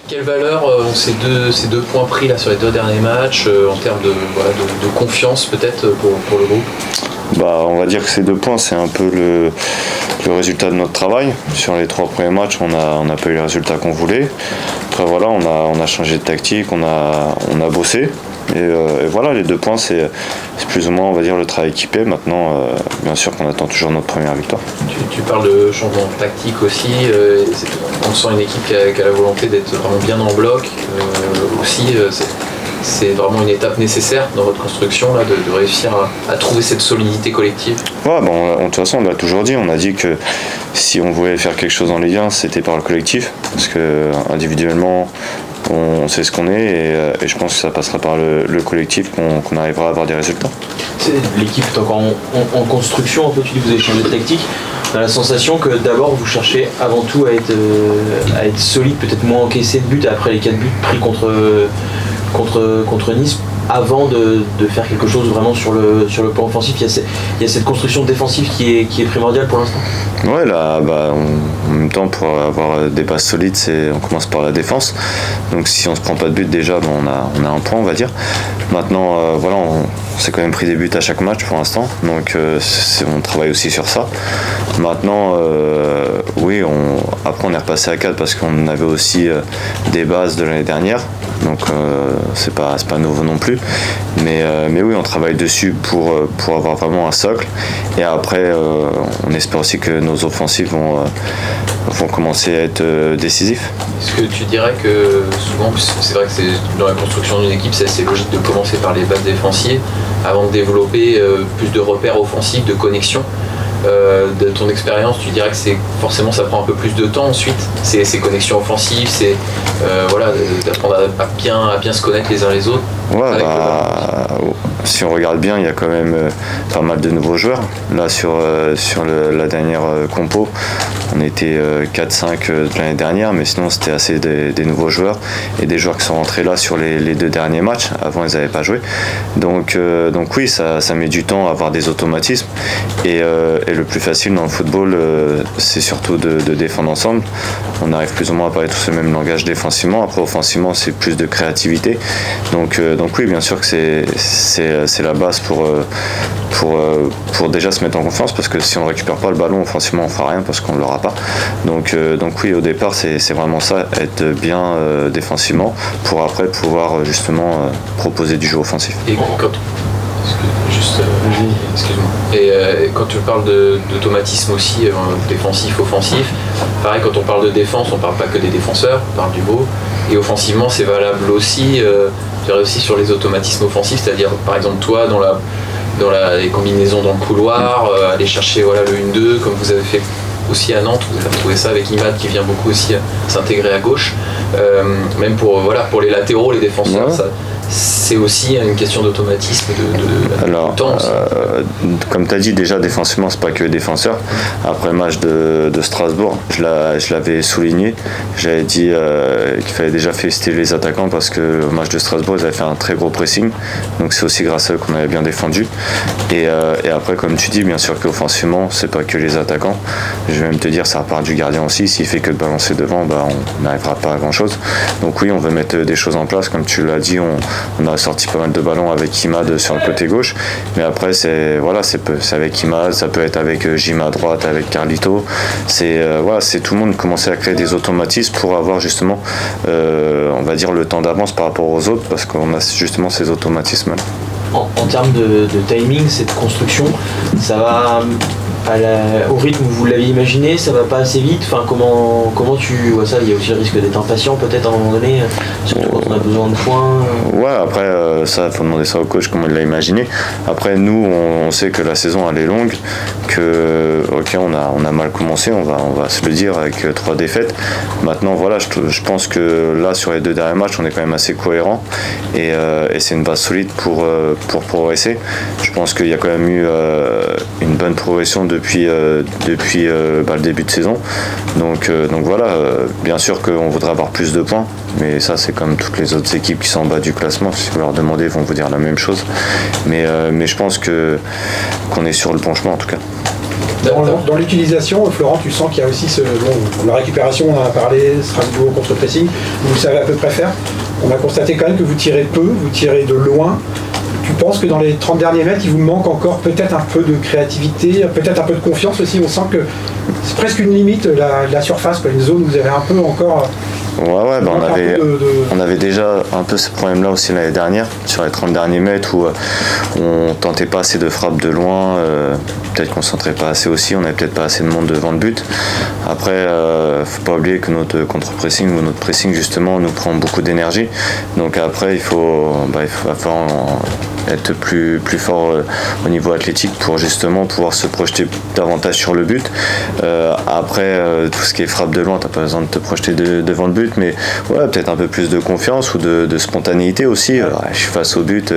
Quelle valeur ont ces deux points pris là, sur les 2 derniers matchs en termes de confiance peut-être pour le groupe? On va dire que ces 2 points, c'est un peu le résultat de notre travail. Sur les 3 premiers matchs, on n'a pas eu le résultat qu'on voulait. Après voilà, on a changé de tactique, on a bossé. Et voilà, les 2 points, c'est plus ou moins, on va dire, le travail équipé. Maintenant, bien sûr qu'on attend toujours notre première victoire. Tu parles de changement tactique aussi. On sent une équipe qui a la volonté d'être vraiment bien en bloc. C'est vraiment une étape nécessaire dans votre construction là, de réussir à trouver cette solidité collective. Ouais, de toute façon, on l'a toujours dit. On a dit que si on voulait faire quelque chose en Ligue 1, c'était par le collectif. Parce que individuellement, on sait ce qu'on est et je pense que ça passera par le collectif qu'on arrivera à avoir des résultats. L'équipe est encore en construction, un peu, tu dis que vous avez changé de tactique. On a la sensation que d'abord vous cherchez avant tout à être solide, peut-être moins encaisser de buts après les 4 buts pris contre Nice, avant de faire quelque chose vraiment sur le plan offensif. Il y a cette construction défensive qui est primordiale pour l'instant. Ouais, là, en même temps, pour avoir des bases solides, on commence par la défense. Donc si on se prend pas de but déjà, on a un point, on va dire. Maintenant, voilà, on s'est quand même pris des buts à chaque match pour l'instant. Donc on travaille aussi sur ça. Maintenant, oui, après on est repassé à 4 parce qu'on avait aussi des bases de l'année dernière. Donc c'est pas nouveau non plus. Mais oui, on travaille dessus pour avoir vraiment un socle. Et après, on espère aussi que nos offensives vont commencer à être décisifs. Est-ce que tu dirais que souvent, c'est vrai que dans la construction d'une équipe, c'est assez logique de commencer par les bases défensives avant de développer plus de repères offensifs, de connexion. De ton expérience, tu dirais que forcément ça prend un peu plus de temps ensuite, ces connexions offensives, d'apprendre à bien se connaître les uns les autres. Ouais, si on regarde bien, il y a quand même pas mal de nouveaux joueurs. Là, sur la dernière compo, on était 4-5 de l'année dernière, mais sinon c'était assez des nouveaux joueurs et des joueurs qui sont rentrés là sur les 2 derniers matchs. Avant, ils n'avaient pas joué. Donc oui, ça met du temps à avoir des automatismes. Et le plus facile dans le football, c'est surtout de défendre ensemble. On arrive plus ou moins à parler tous le même langage défensivement. Après, offensivement, c'est plus de créativité. Donc oui, bien sûr que c'est la base pour déjà se mettre en confiance, parce que si on ne récupère pas le ballon offensivement, on ne fera rien parce qu'on ne l'aura pas. Donc oui, au départ, c'est vraiment ça, être bien défensivement pour après pouvoir justement proposer du jeu offensif. Et excuse-moi. Et quand tu parles d'automatisme aussi, défensif, offensif, pareil, quand on parle de défense, on parle pas que des défenseurs, on parle du beau. Et offensivement, c'est valable aussi, aussi sur les automatismes offensifs, c'est-à-dire par exemple toi dans les combinaisons dans le couloir, aller chercher le 1-2 comme vous avez fait aussi à Nantes, vous avez retrouvé ça avec Imad qui vient beaucoup aussi s'intégrer à gauche, même pour les latéraux, les défenseurs, ouais. C'est aussi une question d'automatisme, de temps aussi. Comme tu as dit, déjà défensivement, c'est pas que les défenseurs. Après le match de Strasbourg, je l'avais souligné. J'avais dit qu'il fallait déjà féliciter les attaquants parce que au match de Strasbourg, ils avaient fait un très gros pressing. Donc c'est aussi grâce à eux qu'on avait bien défendu. Et après, comme tu dis, bien sûr qu'offensivement, c'est pas que les attaquants. Je vais même te dire, ça part du gardien aussi. S'il fait que de balancer devant, on n'arrivera pas à grand chose. Donc oui, on veut mettre des choses en place. Comme tu l'as dit, on a sorti pas mal de ballons avec Imad sur le côté gauche, mais après c'est avec Imad, ça peut être avec Jim à droite, avec Carlito. C'est tout le monde commencer à créer des automatismes pour avoir justement, on va dire, le temps d'avance par rapport aux autres, parce qu'on a justement ces automatismes. En termes de timing, cette construction, ça va au rythme où vous l'avez imaginé, ça va pas assez vite. Enfin, comment tu vois ça? Il y a aussi le risque d'être impatient peut-être à un moment donné, surtout quand on a besoin de points. Ouais, après ça, faut demander ça au coach comment il l'a imaginé. Après, nous, on sait que la saison elle est longue, que on a mal commencé, on va se le dire avec 3 défaites. Maintenant, voilà, je pense que là sur les 2 derniers matchs, on est quand même assez cohérent et c'est une base solide pour progresser. Je pense qu'il y a quand même eu une bonne progression depuis le début de saison. Donc voilà, bien sûr qu'on voudrait avoir plus de points, mais ça c'est comme toutes les autres équipes qui sont en bas du classement. Si vous leur demandez, ils vont vous dire la même chose. Mais je pense qu'on est sur le bon chemin en tout cas. Dans l'utilisation, Florent, tu sens qu'il y a aussi la récupération, on en a parlé, Strasbourg contre pressing, vous savez à peu près faire. On a constaté quand même que vous tirez peu, vous tirez de loin. Tu penses que dans les 30 derniers mètres, il vous manque encore peut-être un peu de créativité, peut-être un peu de confiance aussi. On sent que c'est presque une limite, la surface, une zone où vous avez un peu encore... Ouais, on avait déjà un peu ce problème-là aussi l'année dernière, sur les 30 derniers mètres, où on tentait pas assez de frappes de loin, peut-être qu'on ne centrait pas assez aussi, on n'avait peut-être pas assez de monde devant le but. Après, faut pas oublier que notre contre-pressing ou notre pressing justement nous prend beaucoup d'énergie. Donc après, il va falloir être plus fort au niveau athlétique pour justement pouvoir se projeter davantage sur le but. Après, tout ce qui est frappe de loin, t'as pas besoin de te projeter devant le but, mais ouais, peut-être un peu plus de confiance ou de spontanéité aussi. Je suis face au but,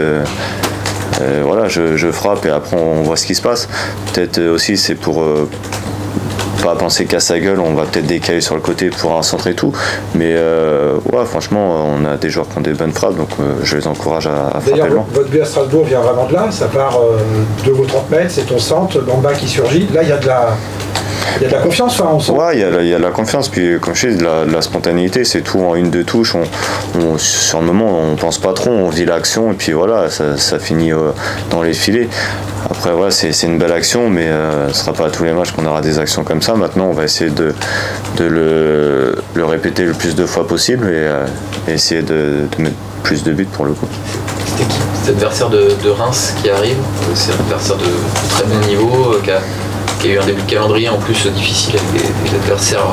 voilà, je frappe et après on voit ce qui se passe. Peut-être aussi c'est pour pas penser qu'à sa gueule, on va peut-être décaler sur le côté pour un centre et tout, mais ouais, franchement on a des joueurs qui ont des bonnes frappes, donc je les encourage à frapper. D'ailleurs, votre but à Strasbourg vient vraiment de là, ça part de vos 30 mètres, c'est ton centre, Bamba qui surgit, là il y a de la confiance, on sent. Ouais, il y a de la confiance, puis comme je dis, de la spontanéité, c'est tout en 1-2 touches, sur le moment on pense pas trop, on vit l'action et puis voilà, ça finit dans les filets. Après ouais, c'est une belle action, mais ce sera pas à tous les matchs qu'on aura des actions comme ça. Maintenant on va essayer de le répéter le plus de fois possible et essayer de mettre plus de buts pour le coup. Cet adversaire de Reims qui arrive, c'est un adversaire de très bon niveau, qui a eu un début de calendrier en plus difficile avec des adversaires,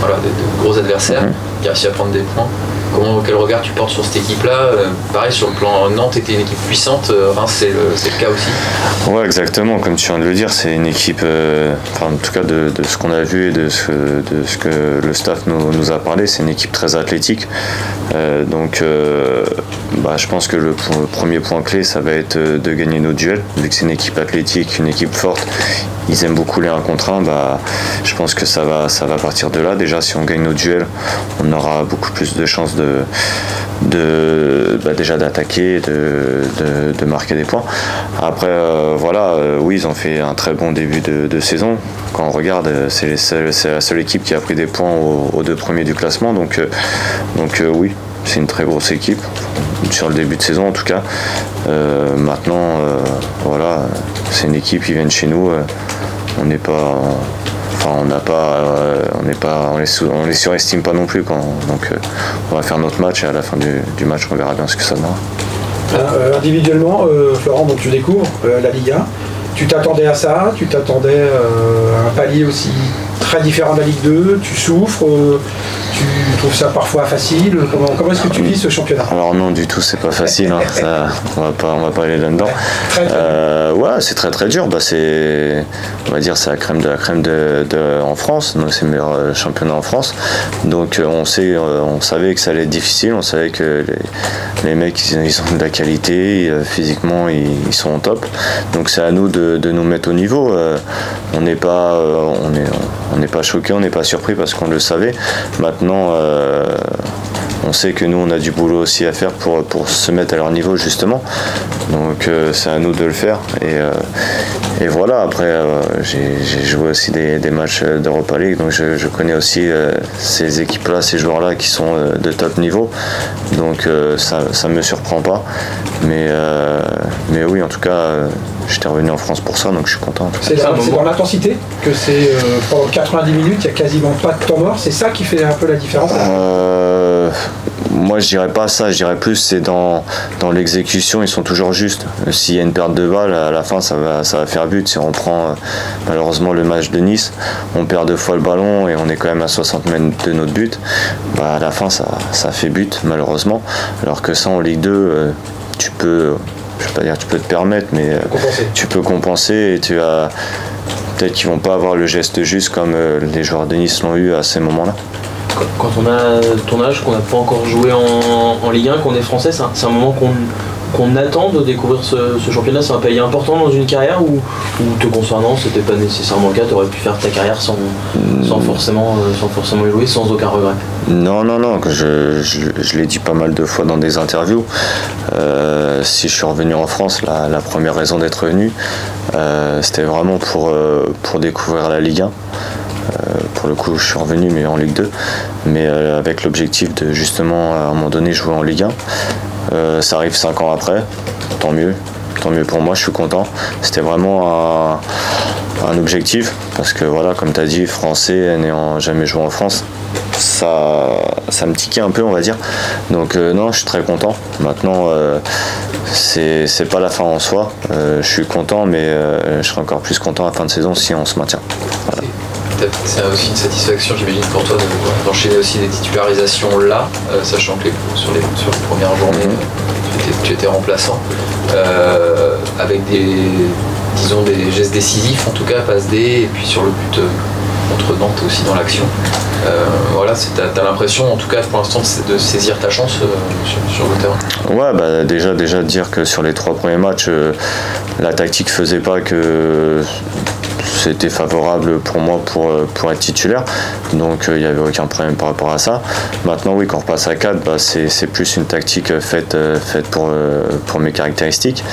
de gros adversaires, qui a réussi à prendre des points. Quel regard tu portes sur cette équipe-là? Pareil, sur le plan Nantes était une équipe puissante, Reims c'est le cas aussi. Ouais, exactement, comme tu viens de le dire, c'est une équipe, en tout cas de ce qu'on a vu et de ce que le staff nous a parlé, c'est une équipe très athlétique. Donc je pense que le premier point clé, ça va être de gagner nos duels, vu que c'est une équipe athlétique, une équipe forte. Ils aiment beaucoup les 1 contre 1, je pense que ça va partir de là. Déjà, si on gagne nos duels, on aura beaucoup plus de chances déjà d'attaquer, de marquer des points. Après, oui, ils ont fait un très bon début de saison. Quand on regarde, c'est la seule équipe qui a pris des points aux 2 premiers du classement. Donc oui, c'est une très grosse équipe, sur le début de saison en tout cas. Maintenant, c'est une équipe qui vient de chez nous. On les surestime pas non plus, donc on va faire notre match et à la fin du match on verra bien ce que ça donnera. Individuellement, Florent, donc tu découvres la Ligue 1. Tu t'attendais à ça? Tu t'attendais à un palier aussi très différent de la Ligue 2? Tu souffres? Tu trouves ça parfois facile? Comment est-ce que tu vis ce championnat? Alors non, du tout, c'est pas facile. Ça, on va pas aller là-dedans. Ouais, c'est très très dur. On va dire c'est la crème de la crème en France. Donc c'est le meilleur championnat en France. Donc on savait que ça allait être difficile. On savait que les mecs ils ont de la qualité, physiquement ils sont au top. Donc c'est à nous de nous mettre au niveau. On n'est pas choqué, on n'est pas surpris parce qu'on le savait. Maintenant, on sait que nous on a du boulot aussi à faire pour se mettre à leur niveau justement. Donc c'est à nous de le faire. Et voilà, après j'ai joué aussi des matchs d'Europa League, donc je connais aussi ces équipes-là, ces joueurs-là qui sont de top niveau. Donc ça me surprend pas. Mais oui, en tout cas, j'étais revenu en France pour ça, donc je suis content. C'est dans l'intensité que c'est pendant 90 minutes, il n'y a quasiment pas de temps mort. C'est ça qui fait un peu la différence? Moi je dirais pas ça, je dirais plus c'est dans l'exécution, ils sont toujours justes. S'il y a une perte de balle, à la fin ça va faire but. Si on prend malheureusement le match de Nice, on perd 2 fois le ballon et on est quand même à 60 mètres de notre but, à la fin ça fait but malheureusement. Alors que ça en Ligue 2, tu peux, je vais pas dire tu peux te permettre, mais tu peux compenser et tu as peut-être qu'ils vont pas avoir le geste juste comme les joueurs de Nice l'ont eu à ces moments-là. Quand on a ton âge, qu'on n'a pas encore joué en Ligue 1, qu'on est français, c'est un moment qu'on attend de découvrir ce championnat? C'est un palier important dans une carrière ou te concernant, c'était pas nécessairement le cas, tu aurais pu faire ta carrière sans forcément y jouer, sans aucun regret? Non, je l'ai dit pas mal de fois dans des interviews. Si je suis revenu en France, la première raison d'être venu, c'était vraiment pour découvrir la Ligue 1. Pour le coup, je suis revenu, mais en Ligue 2, mais avec l'objectif de justement à un moment donné jouer en Ligue 1. Ça arrive 5 ans après, tant mieux pour moi, je suis content. C'était vraiment un objectif, parce que voilà, comme tu as dit, français, n'ayant jamais joué en France, ça me tiquait un peu, on va dire. Donc non, je suis très content. Maintenant, c'est pas la fin en soi. Je suis content, mais je serai encore plus content à la fin de saison si on se maintient. Voilà. C'est aussi une satisfaction, j'imagine, pour toi d'enchaîner aussi des titularisations là, sachant que sur les premières journées, tu étais remplaçant, avec des gestes décisifs, en tout cas, passe D, et puis sur le but contre Nantes aussi dans l'action. Voilà, t'as l'impression, en tout cas pour l'instant, de saisir ta chance sur le terrain. Ouais, bah déjà dire que sur les 3 premiers matchs, la tactique faisait pas que c'était favorable pour moi pour être titulaire, donc il n'y avait aucun problème par rapport à ça. Maintenant oui, quand on repasse à 4, bah, c'est plus une tactique faite pour mes caractéristiques.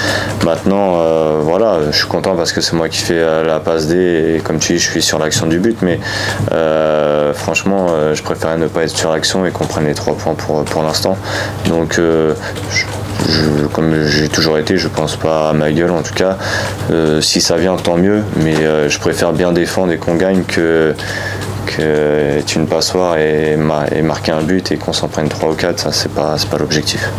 Maintenant voilà, je suis content parce que c'est moi qui fais la passe D, et comme tu dis, je suis sur l'action du but, mais franchement je préférais ne pas être sur l'action et qu'on prenne les 3 points pour l'instant. Donc comme j'ai toujours été, je pense pas à ma gueule en tout cas. Si ça vient, tant mieux, mais je préfère bien défendre et qu'on gagne que être une passoire et marquer un but et qu'on s'en prenne 3 ou 4, ça c'est pas l'objectif.